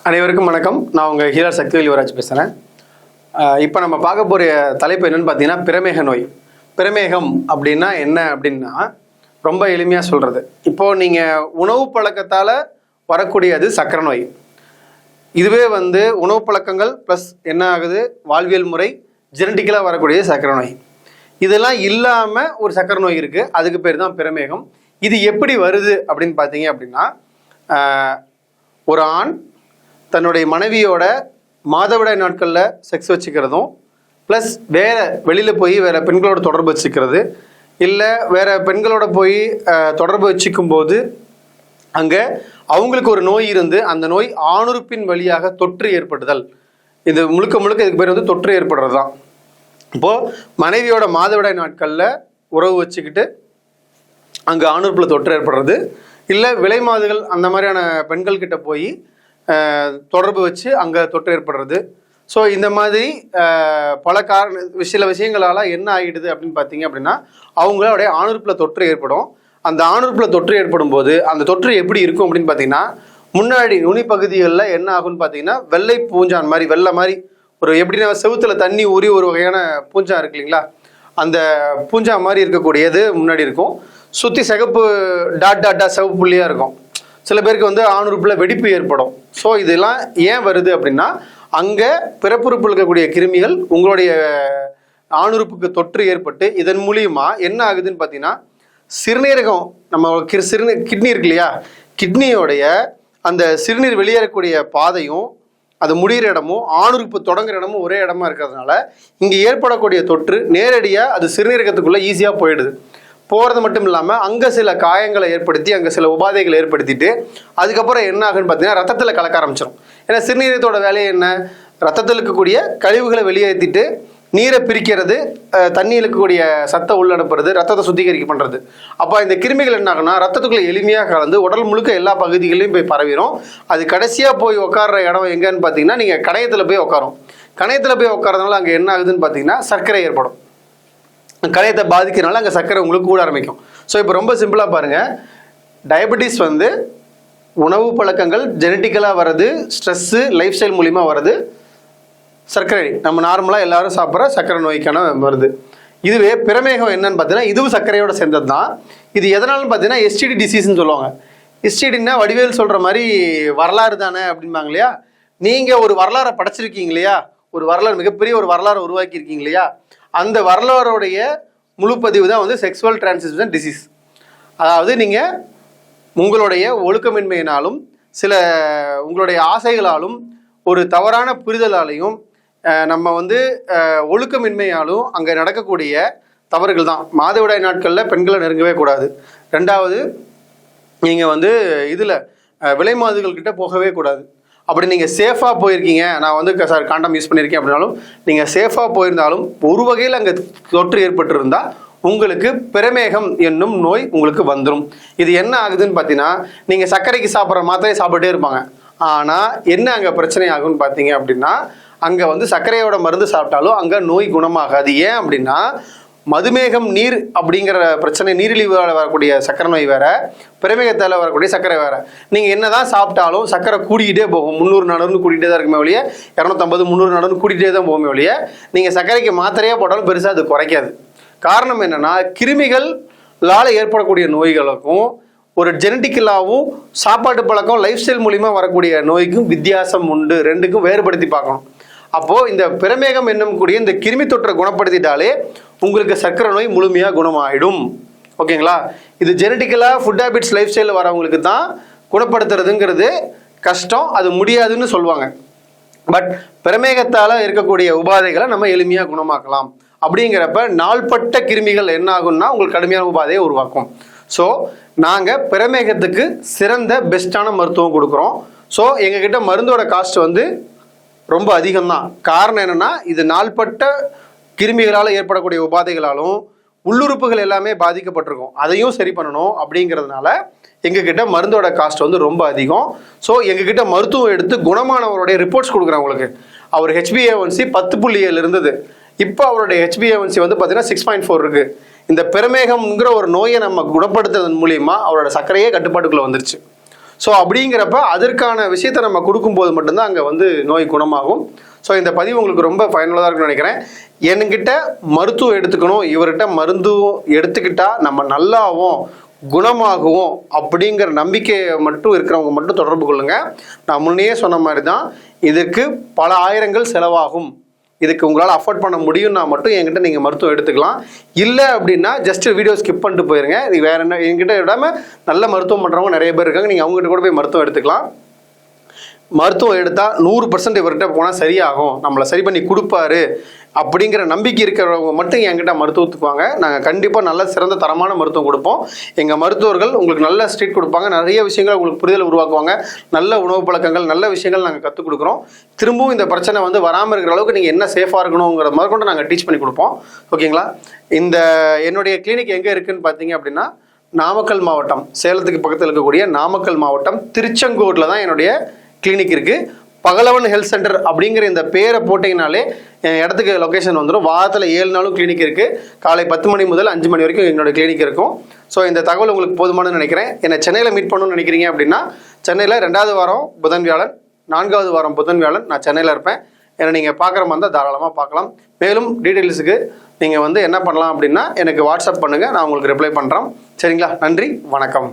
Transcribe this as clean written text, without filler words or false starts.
அனைவருக்கும் வணக்கம். நான் உங்கள் ஹீலர் சக்திவேல் யுவராஜ் பேசுகிறேன். இப்போ நம்ம பார்க்க போகிற தலைப்பு என்னென்னு பார்த்தீங்கன்னா பிரமேக நோய். பிரமேகம் அப்படின்னா என்ன அப்படின்னா ரொம்ப எளிமையாக சொல்கிறது. இப்போது நீங்கள் உணவு பழக்கத்தால் வரக்கூடியது சக்கரை நோய். இதுவே உணவு பழக்கங்கள் ப்ளஸ் என்ன ஆகுது, வாழ்வியல் முறை, ஜெனட்டிக்கலாக வரக்கூடிய சக்கரை நோய். இதெல்லாம் இல்லாமல் ஒரு சக்கரை நோய் இருக்குது, அதுக்கு பேர் தான் பிரமேகம். இது எப்படி வருது அப்படின்னு பார்த்தீங்க அப்படின்னா, ஒரு ஆண் தன்னுடைய மனைவியோட மாதவிடாய் நாட்களில் செக்ஸ் வச்சுக்கிறதும் ப்ளஸ் வேறு வெளியில் போய் வேறு பெண்களோட தொடர்பு வச்சுக்கிறது, இல்லை வேறு பெண்களோட போய் தொடர்பு வச்சுக்கும் போது அங்கே அவங்களுக்கு ஒரு நோய் இருந்து அந்த நோய் ஆணுறுப்பின் வழியாக தொற்று ஏற்படுதல். இது முழுக்க இதுக்கு பேர் தொற்று ஏற்படுறது தான். இப்போது மனைவியோட மாதவிடாய் நாட்களில் உறவு வச்சுக்கிட்டு அங்கே ஆணுறுப்பில் தொற்று ஏற்படுறது, இல்லை விலை மாதுகள் அந்த மாதிரியான பெண்கள்கிட்ட போய் தொடர்பு வச்சு அங்கே தொற்று ஏற்படுறது. ஸோ இந்த மாதிரி பல சில விஷயங்களால் என்ன ஆகிடுது அப்படின்னு பார்த்தீங்க அப்படின்னா, அவங்களுடைய ஆணுறுப்பில் தொற்று ஏற்படும். அந்த ஆணுறுப்பில் தொற்று ஏற்படும் போது அந்த தொற்று எப்படி இருக்கும் அப்படின்னு பார்த்தீங்கன்னா, முன்னாடி நுனி பகுதிகளில் என்ன ஆகும்னு பார்த்தீங்கன்னா, வெள்ளை பூஞ்சான் மாதிரி வெள்ளை மாதிரி ஒரு எப்படின்னா செவுத்தில் தண்ணி ஊறி ஒரு வகையான பூஞ்சா இருக்கு இல்லைங்களா, அந்த பூஞ்சா மாதிரி இருக்கக்கூடியது முன்னாடி இருக்கும். சுற்றி சிகப்பு டாட்டா சிவப்பு புள்ளியாக இருக்கும். சில பேருக்கு ஆணுறுப்பில் வெடிப்பு ஏற்படும். ஸோ இதெல்லாம் ஏன் வருது அப்படின்னா, அங்கே பிறப்புறுப்பில் இருக்கக்கூடிய கிருமிகள் உங்களுடைய ஆணுறுப்புக்கு தொற்று ஏற்பட்டு இதன் மூலியமாக என்ன ஆகுதுன்னு பார்த்தீங்கன்னா, சிறுநீரகம் நம்ம கிட்னி இருக்கு இல்லையா, கிட்னியோடைய அந்த சிறுநீர் வெளியேறக்கூடிய பாதையும் அது முடிகிற இடமும் ஆணுறுப்பு தொடங்குற இடமும் ஒரே இடமா இருக்கிறதுனால இங்கே ஏற்படக்கூடிய தொற்று நேரடியாக அது சிறுநீரகத்துக்குள்ளே ஈஸியாக போயிடுது. போகிறது மட்டும் இல்லாமல் அங்கே சில காயங்களை ஏற்படுத்தி அங்கே சில உபாதைகளை ஏற்படுத்திட்டு அதுக்கப்புறம் என்ன ஆகுன்னு பார்த்தீங்கன்னா ரத்தத்தில் கலக்க ஆரம்பிச்சிடும். ஏன்னா சிறுநீரகத்தோட வேலையை என்ன, ரத்தத்தில் இருக்கக்கூடிய கழிவுகளை வெளியேற்றிட்டு நீரை பிரிக்கிறது, தண்ணி இருக்கக்கூடிய சத்தை உள்ளனுப்புறது, ரத்தத்தை சுத்திகரிக்க பண்ணுறது. அப்போ இந்த கிருமிகள் என்ன ஆகுனா ரத்தத்துக்குள்ளே எளிமையாக கலந்து உடல் முழுக்க எல்லா பகுதிகளையும் போய் பரவிடும். அது கடைசியாக போய் உட்கார்ற இடம் எங்கன்னு பார்த்தீங்கன்னா, நீங்கள் கணையத்தில் போய் உட்காரும். கணையத்தில் போய் உட்காரதுனால அங்கே என்ன ஆகுதுன்னு பார்த்தீங்கன்னா சர்க்கரை ஏற்படும். கணையத்தை பாதிக்கிறதுனால அங்கே சர்க்கரை உங்களுக்கு கூட ஆரம்பிக்கும். ஸோ இப்போ ரொம்ப சிம்பிளாக பாருங்கள், டயபெட்டிஸ் உணவு பழக்கங்கள் ஜெனட்டிக்கலாக வர்றது, ஸ்ட்ரெஸ்ஸு, லைஃப் ஸ்டைல் மூலிமா வர்றது, சர்க்கரை நம்ம நார்மலாக எல்லாரும் சாப்பிட்ற சர்க்கரை நோய்க்கான வருது. இதுவே பிரமேகம் என்னன்னு பார்த்தீங்கன்னா இதுவும் சர்க்கரையோட சேர்ந்தது தான். இது எதனாலும் பார்த்தீங்கன்னா எஸ்டிடி டிசீஸ்ன்னு சொல்லுவாங்க. எஸ்டிடின்னா வடிவேல் சொல்கிற மாதிரி வரலாறு தானே அப்படிம்பாங்க இல்லையா. நீங்கள் ஒரு வரலாறை படைச்சிருக்கீங்க இல்லையா, ஒரு வரலாறு மிகப்பெரிய ஒரு வரலாறு உருவாக்கியிருக்கீங்க இல்லையா, அந்த வரலாறுடைய முழு பதிவு தான் செக்ஸுவல் டிரான்ஸ்மிஷன் டிசீஸ். அதாவது நீங்கள் உங்களுடைய ஒழுக்கமின்மையினாலும் சில உங்களுடைய ஆசைகளாலும் ஒரு தவறான புரிதலாலையும் நம்ம ஒழுக்கமின்மையாலும் அங்கே நடக்கக்கூடிய தவறுகள் தான். மாதவிடாய் நாட்களில் பெண்களை நெருங்கவே கூடாது. ரெண்டாவது, நீங்கள் இதில் விலை மாதுகள்கிட்ட போகவே கூடாது. அப்படி நீங்கள் சேஃபாக போயிருக்கீங்க, நான் சார் காண்டம் யூஸ் பண்ணியிருக்கேன் அப்படின்னாலும் நீங்கள் சேஃபாக போயிருந்தாலும் ஒரு வகையில் அங்கே தொற்று ஏற்பட்டிருந்தால் உங்களுக்கு பிரமேகம் என்னும் நோய் உங்களுக்கு வந்துடும். இது என்ன ஆகுதுன்னு பார்த்தீங்கன்னா, நீங்கள் சர்க்கரைக்கு சாப்பிட்ற மாத்திரையை சாப்பிட்டே இருப்பாங்க. ஆனால் என்ன அங்கே பிரச்சனை ஆகும்னு பார்த்தீங்க அப்படின்னா, அங்கே சர்க்கரையோட மருந்து சாப்பிட்டாலும் அங்கே நோய் குணமாகாது. ஏன் அப்படின்னா, மதுமேகம் நீர் அப்படிங்கிற பிரச்சனை, நீரிழிவால் வரக்கூடிய சக்கரை நோய் வேற, பிரமேகத்தால் வரக்கூடிய சர்க்கரை வேற. நீங்கள் என்ன தான் சாப்பிட்டாலும் சர்க்கரை கூடிக்கிட்டே போகும். 300-400 கூட்டிகிட்டே தான் இருக்குமே ஒழிய, 250-300-400 கூட்டிகிட்டே தான் போகுமே ஒழிய, நீங்கள் சர்க்கரைக்கு மாத்திரையாக போட்டாலும் பெருசாக அது குறைக்காது. காரணம் என்னென்னா, கிருமிகளால் ஏற்படக்கூடிய நோய்களுக்கும் ஒரு ஜெனட்டிக்கலாகவும் சாப்பாட்டு பழக்கம் லைஃப் ஸ்டைல் மூலிமா வரக்கூடிய நோய்க்கும் வித்தியாசம் உண்டு. ரெண்டுக்கும் வேறுபடுத்தி பார்க்கணும். அப்போது இந்த பிரமேகம் என்னும் கூடிய இந்த கிருமி தொற்றை குணப்படுத்திட்டாலே உங்களுக்கு சர்க்கரை நோய் முழுமையாக குணமாயிடும். ஓகேங்களா. இது ஜெனட்டிக்கலாக ஃபுட் ஹேபிட்ஸ் லைஃப் ஸ்டைலில் வரவங்களுக்கு தான் குணப்படுத்துறதுங்கிறது கஷ்டம், அது முடியாதுன்னு சொல்லுவாங்க. பட் பிரமேகத்தால் இருக்கக்கூடிய உபாதைகளை நம்ம எளிமையாக குணமாக்கலாம். அப்படிங்கிறப்ப நாள்பட்ட கிருமிகள் என்ன ஆகும்னா உங்களுக்கு கடுமையான உபாதையை உருவாக்கும். ஸோ நாங்கள் பிரமேகத்துக்கு சிறந்த பெஸ்ட்டான மருத்துவம் கொடுக்குறோம். ஸோ எங்ககிட்ட மருந்தோட காஸ்ட் ரொம்ப அதிகம்தான். காரணம் என்னென்னா, இது நாள்பட்ட கிருமிகளால் ஏற்படக்கூடிய உபாதைகளாலும் உள்ளுறுப்புகள் எல்லாமே பாதிக்கப்பட்டிருக்கும், அதையும் சரி பண்ணணும். அப்படிங்கிறதுனால எங்ககிட்ட மருந்தோட காஸ்ட் ரொம்ப அதிகம். ஸோ எங்ககிட்ட மருத்துவம் எடுத்து குணமானவருடைய ரிப்போர்ட்ஸ் கொடுக்குறேன் உங்களுக்கு. அவர் HbA1c 10.7 இருந்தது, இப்போ அவருடைய HbA1c பார்த்தீங்கன்னா 6.4 இருக்குது. இந்த பிரமேகம்ங்கிற ஒரு நோயை நம்ம குணப்படுத்துறதன் மூலியமாக அவரோட சர்க்கரையே கட்டுப்பாட்டுக்குள்ளே வந்துருச்சு. ஸோ அப்படிங்கிறப்ப அதற்கான விஷயத்தை நம்ம கொடுக்கும்போது மட்டும்தான் அங்கே வந்து நோய் குணமாகும். ஸோ இந்த பதிவு உங்களுக்கு ரொம்ப பயனுள்ளதாக இருக்குன்னு நினைக்கிறேன். என்கிட்ட மருத்துவம் எடுத்துக்கணும், இவர்கிட்ட மருந்துவம் எடுத்துக்கிட்டா நம்ம நல்லாவும் குணமாகுவோம் அப்படிங்கிற நம்பிக்கையை மட்டும் இருக்கிறவங்க மட்டும் தொடர்பு கொள்ளுங்க. நான் முன்னையே சொன்ன மாதிரி தான், இதற்கு பல ஆயிரங்கள் செலவாகும். இதுக்கு உங்களால் அஃபோர்ட் பண்ண முடியும்னா மட்டும் என்கிட்ட நீங்கள் மருத்துவம் எடுத்துக்கலாம். இல்லை அப்படின்னா ஜஸ்ட் வீடியோ ஸ்கிப் பண்ணிட்டு போயிருங்க. இது வேற என்ன, என்கிட்ட விடாமல் நல்ல மருத்துவம் பண்ணுறவங்க நிறைய பேர் இருக்காங்க. நீங்கள் அவங்ககிட்ட கூட போய் மருத்துவம் எடுத்துக்கலாம். மருத்துவம் எடுத்தால் 100% இவர்கிட்ட போனால் சரியாகும், நம்மளை சரி பண்ணி கொடுப்பாரு அப்படிங்கிற நம்பிக்கை இருக்கிறவங்க மட்டும் என்கிட்ட மருத்துவத்துக்கு வாங்க. நாங்கள் கண்டிப்பாக நல்ல சிறந்த தரமான மருத்துவம் கொடுப்போம். எங்கள் மருத்துவர்கள் உங்களுக்கு நல்ல ஸ்ட்ரீட் கொடுப்பாங்க, நிறைய விஷயங்கள் உங்களுக்கு புரிதல் உருவாக்குவாங்க, நல்ல உணவு பழக்கங்கள், நல்ல விஷயங்கள் நாங்கள் கற்றுக் கொடுக்குறோம். திரும்பவும் இந்த பிரச்சனை வந்து வராமல் இருக்கிற அளவுக்கு நீங்கள் என்ன சேஃபாக இருக்கணுங்கிற மாதிரி கொண்டு நாங்கள் டீச் பண்ணி கொடுப்போம். ஓகேங்களா? இந்த என்னுடைய கிளினிக் எங்கே இருக்குதுன்னு பார்த்தீங்க அப்படின்னா, நாமக்கல் மாவட்டம், சேலத்துக்கு பக்கத்தில் இருக்கக்கூடிய நாமக்கல் மாவட்டம் திருச்செங்கோட்டில் தான் என்னுடைய கிளினிக் இருக்குது. பகலவன் ஹெல்த் சென்டர் அப்படிங்கிற இந்த பேரை போட்டிங்கனாலே என் இடத்துக்கு லொக்கேஷன் வந்துடும். வாரத்தில் 7 நாளும் கிளினிக் இருக்குது. காலை 10 மணி முதல் 5 மணி வரைக்கும் எங்களோட கிளினிக் இருக்கும். ஸோ இந்த தகவல் உங்களுக்கு போதுமானு நினைக்கிறேன். என்னை சென்னையில் மீட் பண்ணணும்னு நினைக்கிறீங்க அப்படின்னா, சென்னையில் 2வது வாரம் புதன் வியாழன், 4வது வாரம் புதன் வியாழன் நான் சென்னையில் இருப்பேன். என்னை நீங்கள் பார்க்குற மாதிரி இருந்தால் தாராளமாக பார்க்கலாம். மேலும் டீட்டெயில்ஸுக்கு நீங்கள் வந்து என்ன பண்ணலாம் அப்படின்னா எனக்கு வாட்ஸ்அப் பண்ணுங்கள், நான் உங்களுக்கு ரிப்ளை பண்ணுறோம். சரிங்களா? நன்றி, வணக்கம்.